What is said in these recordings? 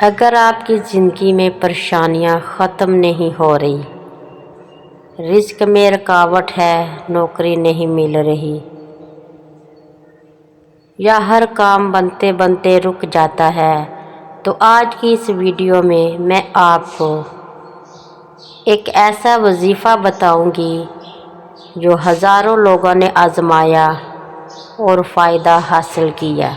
اگر آپ کی زندگی میں پریشانیاں ختم نہیں ہو رہی، رزق میں رکاوٹ ہے، نوکری نہیں مل رہی، یا ہر کام بنتے بنتے رک جاتا ہے، تو آج کی اس ویڈیو میں آپ کو ایک ایسا وظیفہ بتاؤں گی جو ہزاروں لوگوں نے آزمایا اور فائدہ حاصل کیا۔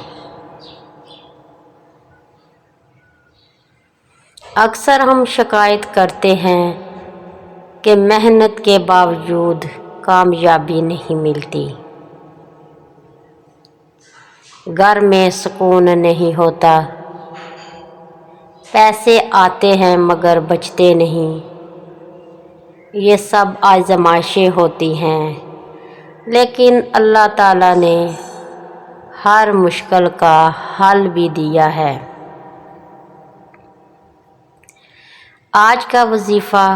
اکثر ہم شکایت کرتے ہیں کہ محنت کے باوجود کامیابی نہیں ملتی، گھر میں سکون نہیں ہوتا، پیسے آتے ہیں مگر بچتے نہیں۔ یہ سب آزمائشیں ہوتی ہیں، لیکن اللہ تعالیٰ نے ہر مشکل کا حل بھی دیا ہے۔ آج کا وظیفہ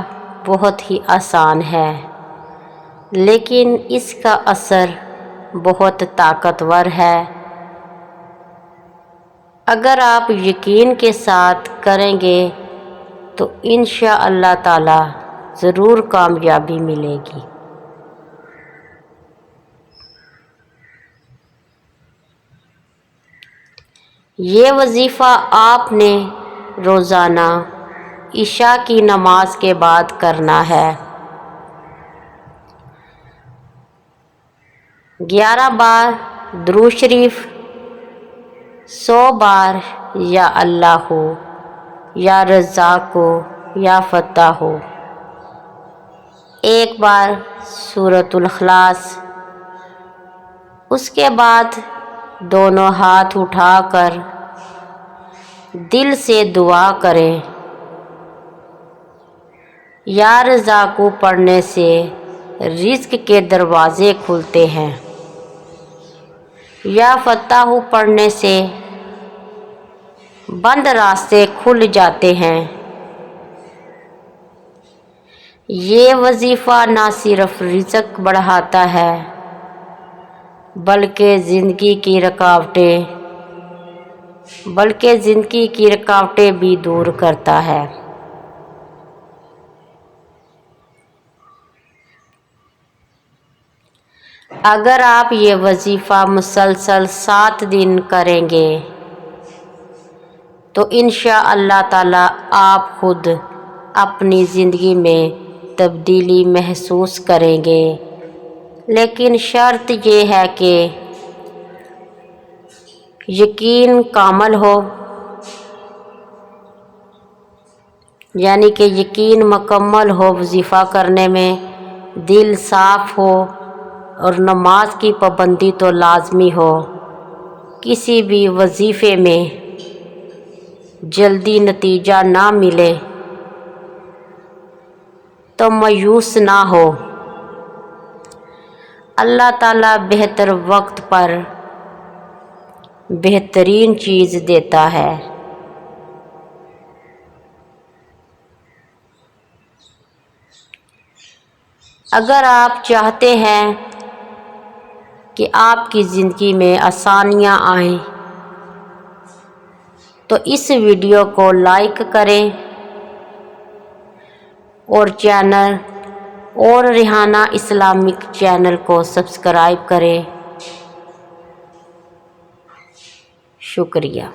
بہت ہی آسان ہے، لیکن اس کا اثر بہت طاقتور ہے۔ اگر آپ یقین کے ساتھ کریں گے تو انشاءاللہ تعالی ضرور کامیابی ملے گی۔ یہ وظیفہ آپ نے روزانہ عشاء کی نماز کے بعد کرنا ہے۔ 11 بار درود شریف، 100 بار یا اللہ، یا رزاق، یا فتاح، 1 بار سورۃ الاخلاص۔ اس کے بعد دونوں ہاتھ اٹھا کر دل سے دعا کریں۔ یا رزاق پڑھنے سے رزق کے دروازے کھلتے ہیں، یا فتاح پڑھنے سے بند راستے کھل جاتے ہیں۔ یہ وظیفہ نہ صرف رزق بڑھاتا ہے بلکہ زندگی کی رکاوٹیں بھی دور کرتا ہے۔ اگر آپ یہ وظیفہ مسلسل 7 دن کریں گے تو انشاءاللہ تعالی آپ خود اپنی زندگی میں تبدیلی محسوس کریں گے، لیکن شرط یہ ہے کہ یقین کامل ہو، یعنی کہ یقین مکمل ہو وظیفہ کرنے میں، دل صاف ہو اور نماز کی پابندی تو لازمی ہو۔ کسی بھی وظیفے میں جلدی نتیجہ نہ ملے تو مایوس نہ ہو، اللہ تعالیٰ بہتر وقت پر بہترین چیز دیتا ہے۔ اگر آپ چاہتے ہیں کہ آپ کی زندگی میں آسانیاں آئیں تو اس ویڈیو کو لائک کریں اور ریحانہ اسلامک چینل کو سبسکرائب کریں۔ شکریہ۔